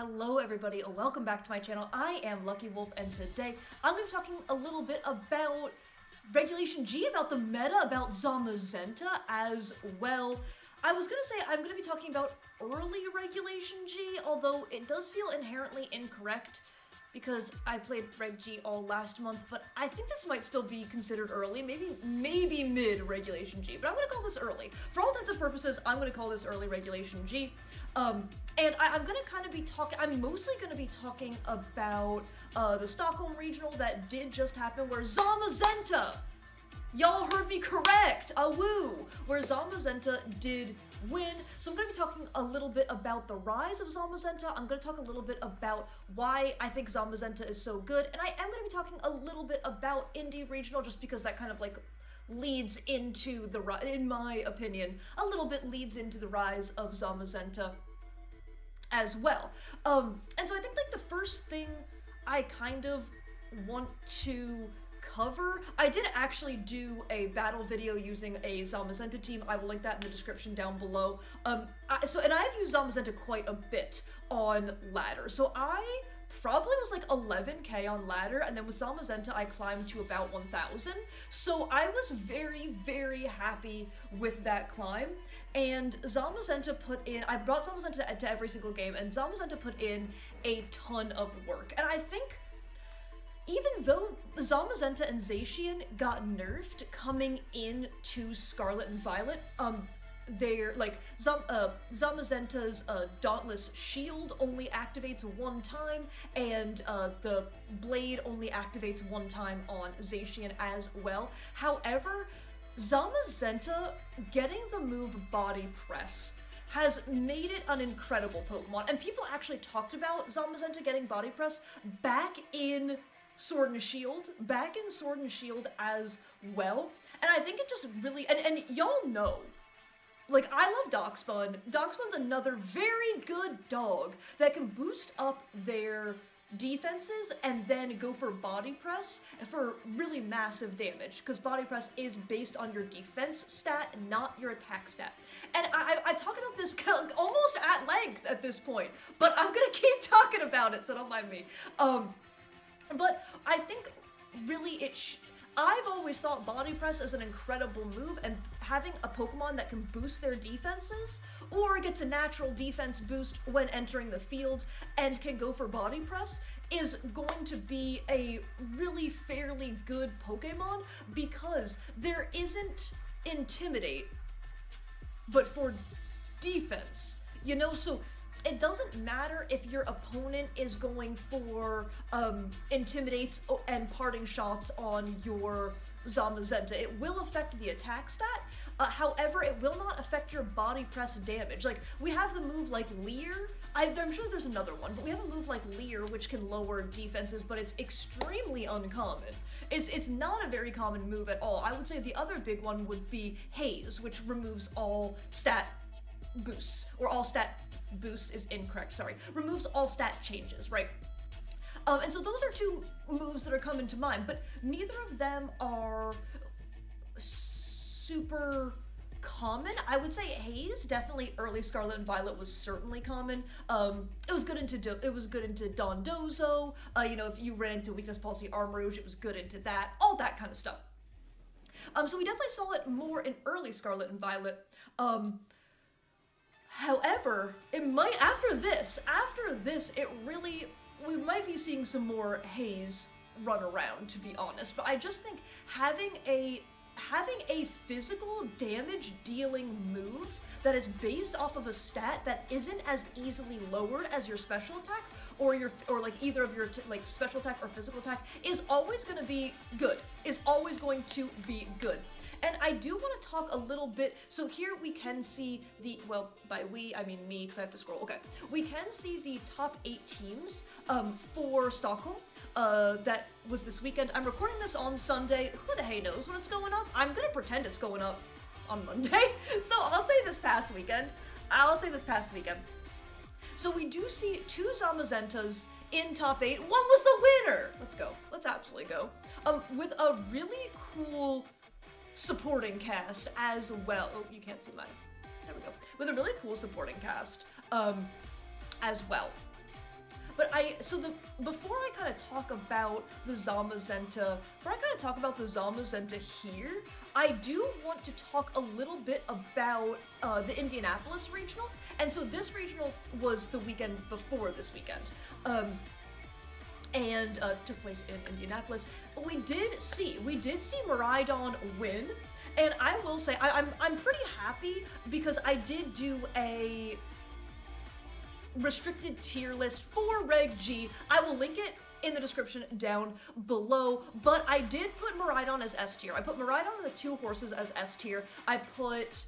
Hello everybody and welcome back to my channel. I am Lucky Wolf and today I'm going to be talking a little bit about Regulation G, about the meta, about Zamazenta as well. I was going to say I'm going to be talking about early Regulation G, although it does feel inherently incorrect because I played Reg G all last month, but I think this might still be considered early, maybe mid Regulation G, but I'm going to call this early. For all intents and purposes, I'm going to call this early Regulation G. And I'm going to kind of be talking, I'm mostly going to be talking about the Stockholm Regional that did just happen, where Zamazenta, y'all heard me correct, woo, where Zamazenta did win. So I'm going to be talking a little bit about the rise of Zamazenta. I'm going to talk a little bit about why I think Zamazenta is so good, and I am going to be talking a little bit about Indie Regional, just because that kind of like leads into the, in my opinion, a little bit leads into the rise of Zamazenta as well. And so I think like the first thing I kind of want to cover, I did actually do a battle video using a Zamazenta team. I will link that in the description down below. And I've used Zamazenta quite a bit on ladder. So I probably was like 11k on ladder, and then with Zamazenta I climbed to about 1000. So I was very, very happy with that climb. And Zamazenta put in, I brought Zamazenta to every single game, and Zamazenta put in a ton of work. And I think even though Zamazenta and Zacian got nerfed coming into Scarlet and Violet, they're like Zamazenta's Dauntless Shield only activates one time, and the Blade only activates one time on Zacian as well. However, Zamazenta getting the move Body Press has made it an incredible Pokemon, and people actually talked about Zamazenta getting Body Press back in Sword and Shield, as well. And I think it just really, and y'all know, like, I love Darkspun. Darkspun's another very good dog that can boost up their defenses and then go for Body Press for really massive damage, because Body Press is based on your defense stat, not your attack stat. And I've talked about this almost at length at this point, but I'm gonna keep talking about it, so don't mind me. But I think really I've always thought Body Press is an incredible move, and having a Pokemon that can boost their defenses, or gets a natural defense boost when entering the field and can go for Body Press, is going to be a really fairly good Pokemon, because there isn't Intimidate, but for defense, you know? So it doesn't matter if your opponent is going for Intimidates and Parting Shots on your Zamazenta. It will affect the attack stat, however, it will not affect your Body Press damage. Like, we have the move like Leer, I'm sure there's another one, but we have a move like Leer which can lower defenses, but it's extremely uncommon. It's not a very common move at all. I would say the other big one would be Haze, which removes all stat boosts, or all stat boosts is incorrect, sorry, removes all stat changes, right? And so those are two moves that are coming to mind, but neither of them are super common. I would say Haze, definitely early Scarlet and Violet, was certainly common. It was good into Dondozo, you know, if you ran into Weakness Policy Armrouge, it was good into that, all that kind of stuff. So we definitely saw it more in early Scarlet and Violet. However, it might, after this, it really, we might be seeing some more Haze run around, to be honest. But I just think having a physical damage dealing move that is based off of a stat that isn't as easily lowered as your special attack, or like either of your like special attack or physical attack, is always going to be good. And I do want to talk a little bit, so here we can see the, well, by we, I mean me, because I have to scroll, okay. We can see the top 8 teams for Stockholm that was this weekend. I'm recording this on Sunday. Who the hey knows when it's going up? I'm going to pretend it's going up on Monday. So I'll say this past weekend. So we do see 2 Zamazentas in top 8. One was the winner! Let's go. Let's absolutely go. With a really cool supporting cast as well. Oh, you can't see mine. There we go. With a really cool supporting cast as well. Before I kind of talk about the Zamazenta, here, I do want to talk a little bit about the Indianapolis regional. And so this regional was the weekend before this weekend. And took place in Indianapolis. We did see Miraidon win, and I will say I'm pretty happy because I did do a restricted tier list for Reg G. I will link it in the description down below, but I did put Miraidon as S tier. I put Miraidon and the two horses as S tier. I put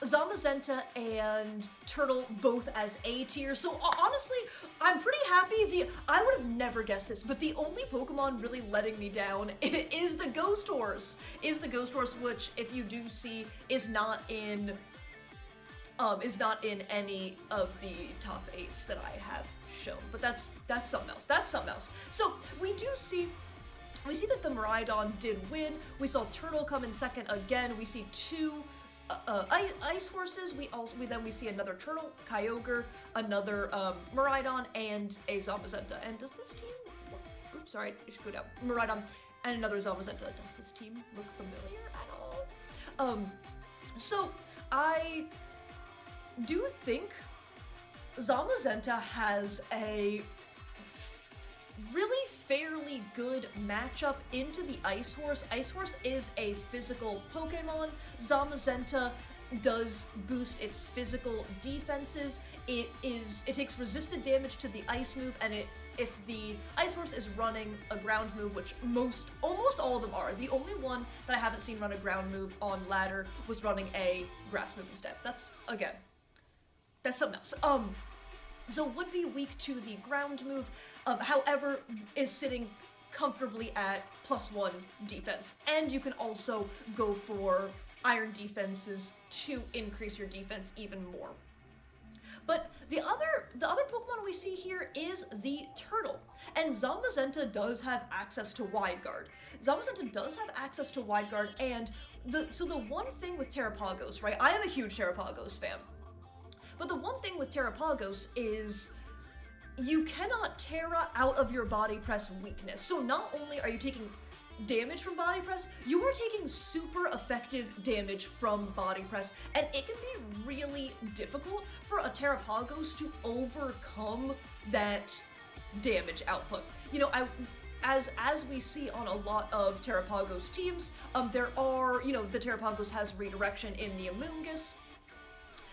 Zamazenta and Turtle both as A tier. So honestly, I'm pretty happy. I would have never guessed this, but the only Pokemon really letting me down is the Ghost Horse. Which, if you do see, is not in any of the top 8s that I have shown. But that's something else. So we see that the Miraidon did win. We saw Turtle come in second again. We see two ice horses. We see another Turtle, Kyogre, another Miraidon, and a Zamazenta. And does this team oops, sorry, I should go down. Miraidon and another Zamazenta. Does this team look familiar at all? So I do think Zamazenta has a really fairly good matchup into the Ice Horse. Ice Horse is a physical Pokemon. Zamazenta does boost its physical defenses. It takes resisted damage to the ice move, and if the Ice Horse is running a ground move, which almost all of them are. The only one that I haven't seen run a ground move on ladder was running a grass move instead. That's something else. So would be weak to the ground move, however, is sitting comfortably at +1 defense. And you can also go for iron defenses to increase your defense even more. But the other Pokemon we see here is the Turtle. And Zamazenta does have access to Wide Guard. And the one thing with Terrapagos, right? I am a huge Terrapagos fan. But the one thing with Terrapagos is you cannot Terra out of your Body Press weakness. So not only are you taking damage from Body Press, you are taking super effective damage from Body Press, and it can be really difficult for a Terrapagos to overcome that damage output. You know, as we see on a lot of Terrapagos teams, there are, the Terrapagos has redirection in the Amoonguss.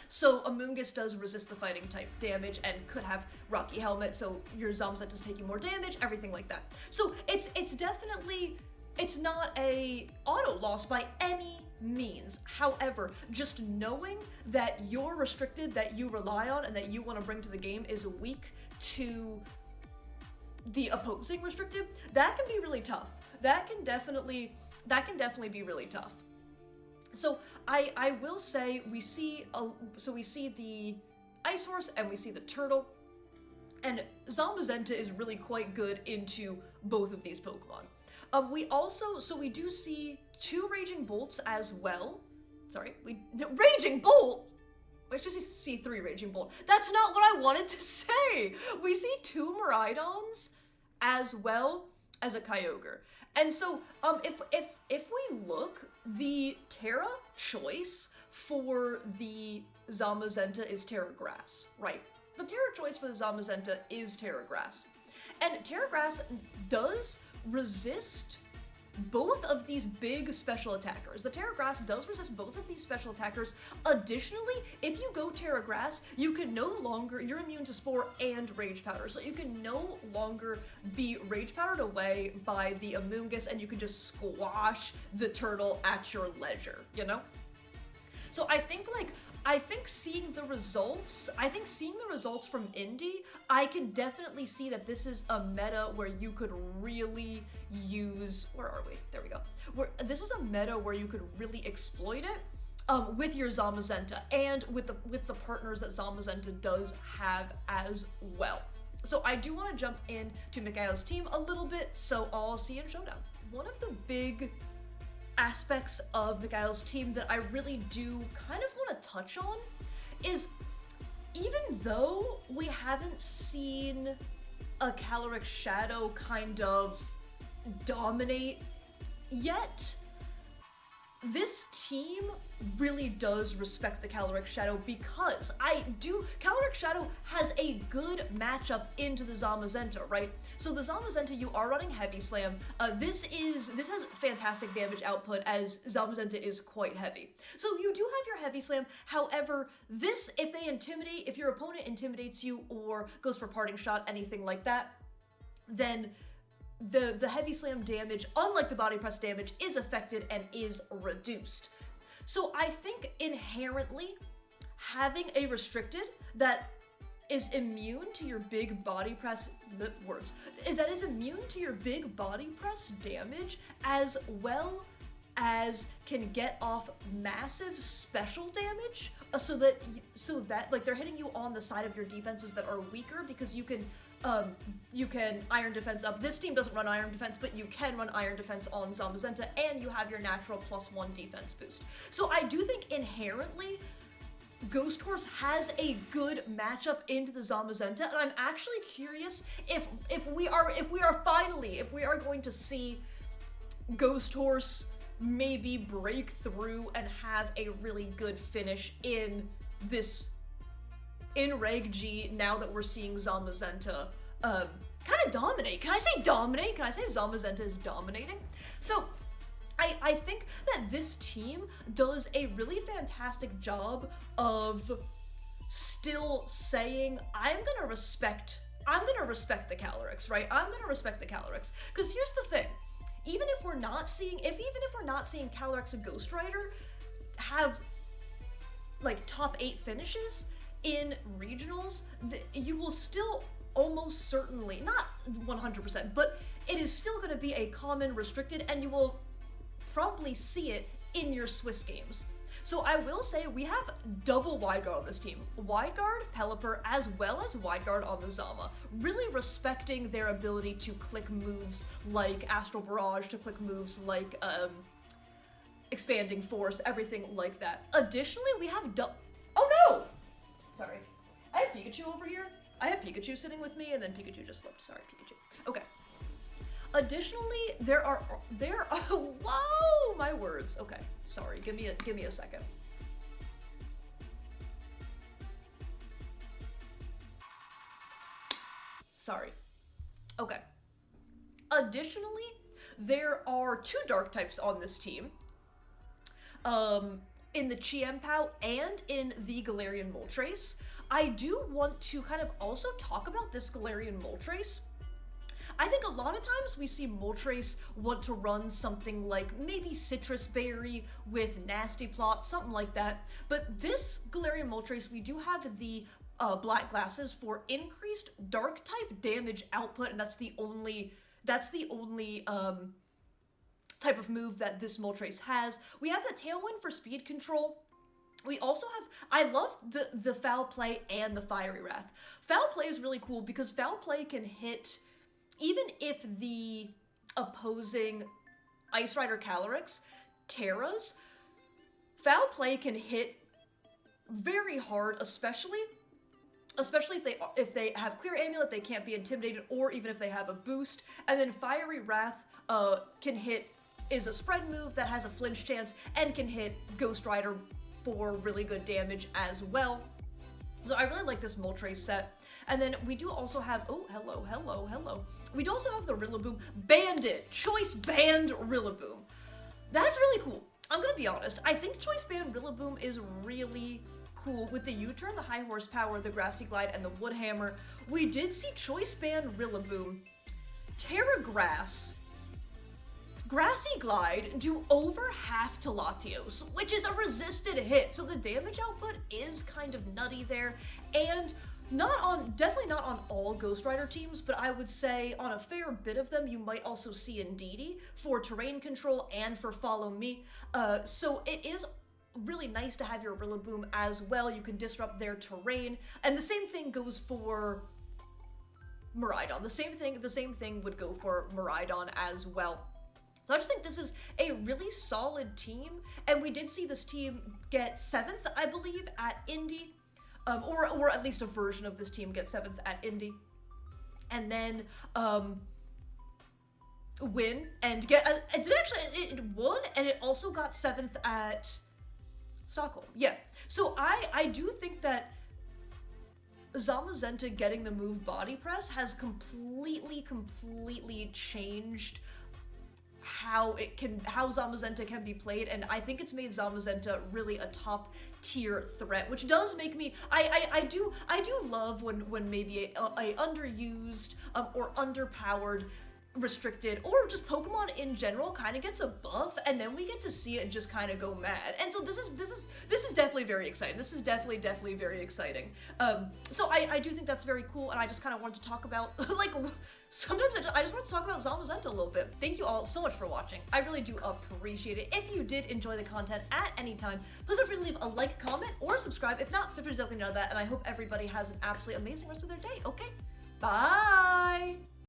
So Amoonguss does resist the fighting type damage and could have Rocky Helmet, so your Zamazenta is taking more damage, everything like that. So it's definitely, it's not a auto loss by any means. However, just knowing that your restricted that you rely on and that you want to bring to the game is weak to the opposing restricted, that can be really tough. That can definitely be really tough. So I will say we see the Ice Horse and we see the Turtle, and Zamazenta is really quite good into both of these Pokemon. We do see 2 Raging Bolts as well. Sorry, Raging Bolt. I should see 3 Raging Bolt. That's not what I wanted to say. We see 2 Miraidons as well as a Kyogre. And so, if we look, the Terra choice for the Zamazenta is Terra Grass, right? The Terra choice for the Zamazenta is Terra Grass. And Terra Grass does resist both of these big special attackers. The Terra Grass does resist both of these special attackers. Additionally, if you go Terra Grass, you're immune to Spore and Rage Powder, so you can no longer be Rage Powdered away by the Amoonguss, and you can just squash the Turtle at your leisure, So I think seeing the results from Indy, I can definitely see that this is a meta where you could really use, where are we? There we go. This is a meta where you could really exploit it with your Zamazenta and with the partners that Zamazenta does have as well. So I do want to jump in to Mikhail's team a little bit, so I'll see you in Showdown. One of the big aspects of Mikhail's team that I really do kind of want to touch on is even though we haven't seen a Caloric Shadow kind of dominate yet, this team really does respect the Caloric Shadow because Caloric Shadow has a good matchup into the Zamazenta, right? So the Zamazenta, you are running Heavy Slam. This has fantastic damage output as Zamazenta is quite heavy. So you do have your Heavy Slam. However, if your opponent intimidates you or goes for Parting Shot, anything like that, then the Heavy Slam damage, unlike the Body Press damage, is affected and is reduced. So I think inherently having a restricted that is immune to your big body press damage, as well as can get off massive special damage, so that like they're hitting you on the side of your defenses that are weaker, because you can Iron Defense up. This team doesn't run Iron Defense, but you can run Iron Defense on Zamazenta, and you have your natural +1 defense boost. So I do think inherently Ghost Horse has a good matchup into the Zamazenta, and I'm actually curious if we are going to see Ghost Horse maybe break through and have a really good finish in Reg G, now that we're seeing Zamazenta kind of dominate. Can I say dominate? Can I say Zamazenta is dominating? So I think that this team does a really fantastic job of still saying, I'm gonna respect the Calyrex, right? I'm gonna respect the Calyrex. Because here's the thing. Even if we're not seeing Calyrex and Ghost Rider have like top 8 finishes in regionals, you will still almost certainly, not 100%, but it is still going to be a common restricted, and you will probably see it in your Swiss games. So I will say we have double wide guard on this team. Wide guard, Pelipper, as well as wide guard on the Zama. Really respecting their ability to click moves like Astral Barrage, to click moves like Expanding Force, everything like that. Additionally, we have oh no! Sorry. I have Pikachu over here. I have Pikachu sitting with me, and then Pikachu just slipped. Sorry, Pikachu. Okay. Additionally, there are whoa, my words. Okay, sorry. Give me a second. Sorry. Okay. Additionally, there are 2 dark types on this team. In the Chiempao and in the Galarian Moltres. I do want to kind of also talk about this Galarian Moltres. I think a lot of times we see Moltres want to run something like maybe Citrus Berry with Nasty Plot, something like that. But this Galarian Moltres, we do have the black glasses for increased dark type damage output, and that's the only type of move that this Moltres has. We have the Tailwind for speed control. We also have, I love the Foul Play and the Fiery Wrath. Foul Play is really cool because Foul Play can hit, even if the opposing Ice Rider Calyrex Terras, Foul Play can hit very hard, especially if they have Clear Amulet, they can't be intimidated, or even if they have a boost. And then Fiery Wrath is a spread move that has a flinch chance and can hit Ghost Rider for really good damage as well. So I really like this Moltres set. And then we do also have, oh, hello. We do also have the Rillaboom Bandit, Choice Band Rillaboom. That's really cool. I'm gonna be honest, I think Choice Band Rillaboom is really cool. With the U-turn, the high horsepower, the Grassy Glide, and the Wood Hammer, we did see Choice Band Rillaboom Terra Grass, Grassy Glide do over half to Latios, which is a resisted hit, so the damage output is kind of nutty there, and definitely not on all Ghost Rider teams, but I would say on a fair bit of them, you might also see Indeedee for terrain control and for Follow Me, so it is really nice to have your Rillaboom as well. You can disrupt their terrain, and the same thing goes for Miraidon. The same thing would go for Miraidon as well. So I just think this is a really solid team, and we did see this team get 7th, I believe, at Indy. or at least a version of this team get 7th at Indy, and then win and get it won, and it also got 7th at Stockholm. Yeah, so I do think that Zamazenta getting the move body press has completely changed how Zamazenta can be played, and I think it's made Zamazenta really a top tier threat, which does make me I do love when maybe a underused or underpowered, restricted, or just Pokemon in general kind of gets a buff, and then we get to see it just kind of go mad. And so this is definitely very exciting. This is definitely very exciting. So I do think that's very cool, and I just kind of want to talk about like sometimes I just want to talk about Zamazenta a little bit. Thank you all so much for watching. I really do appreciate it. If you did enjoy the content at any time, please feel free to leave a like, comment, or subscribe. If not, feel free to let me know that, and I hope everybody has an absolutely amazing rest of their day. Okay, bye.